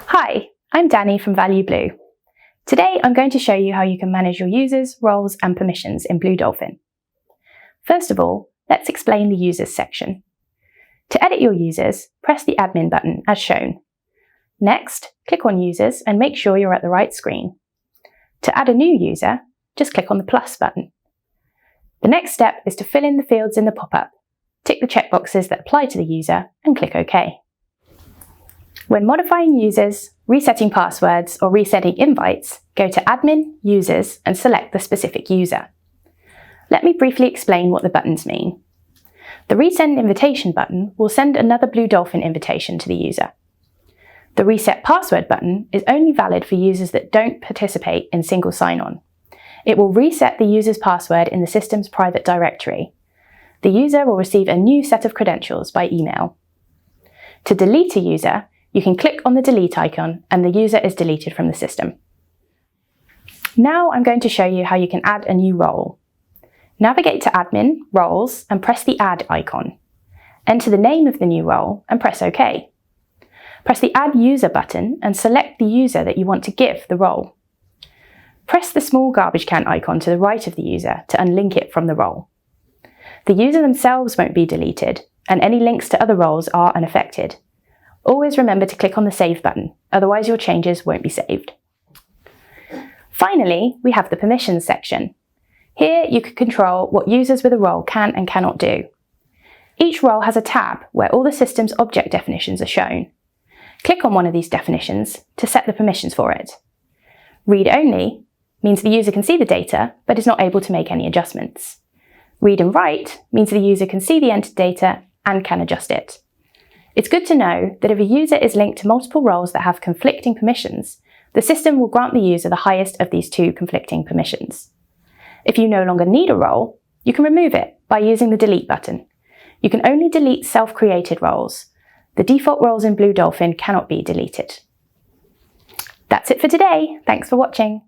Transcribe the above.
Hi, I'm Danny from Value Blue. Today I'm going to show you how you can manage your users, roles and permissions in BlueDolphin. First of all, let's explain the Users section. To edit your users, press the Admin button as shown. Next, click on Users and make sure you're at the right screen. To add a new user, just click on the plus button. The next step is to fill in the fields in the pop-up. Tick the checkboxes that apply to the user and click OK. When modifying users, resetting passwords or resetting invites, go to Admin, Users and select the specific user. Let me briefly explain what the buttons mean. The Resend Invitation button will send another BlueDolphin invitation to the user. The Reset Password button is only valid for users that don't participate in single sign-on. It will reset the user's password in the system's private directory. The user will receive a new set of credentials by email. To delete a user, you can click on the delete icon and the user is deleted from the system. Now I'm going to show you how you can add a new role. Navigate to Admin, Roles and press the Add icon. Enter the name of the new role and press OK. Press the Add User button and select the user that you want to give the role. Press the small garbage can icon to the right of the user to unlink it from the role. The user themselves won't be deleted and any links to other roles are unaffected. Always remember to click on the Save button, otherwise your changes won't be saved. Finally, we have the Permissions section. Here you can control what users with a role can and cannot do. Each role has a tab where all the system's object definitions are shown. Click on one of these definitions to set the permissions for it. Read Only means the user can see the data but is not able to make any adjustments. Read and Write means the user can see the entered data and can adjust it. It's good to know that if a user is linked to multiple roles that have conflicting permissions, the system will grant the user the highest of these two conflicting permissions. If you no longer need a role, you can remove it by using the Delete button. You can only delete self-created roles. The default roles in BlueDolphin cannot be deleted. That's it for today. Thanks for watching.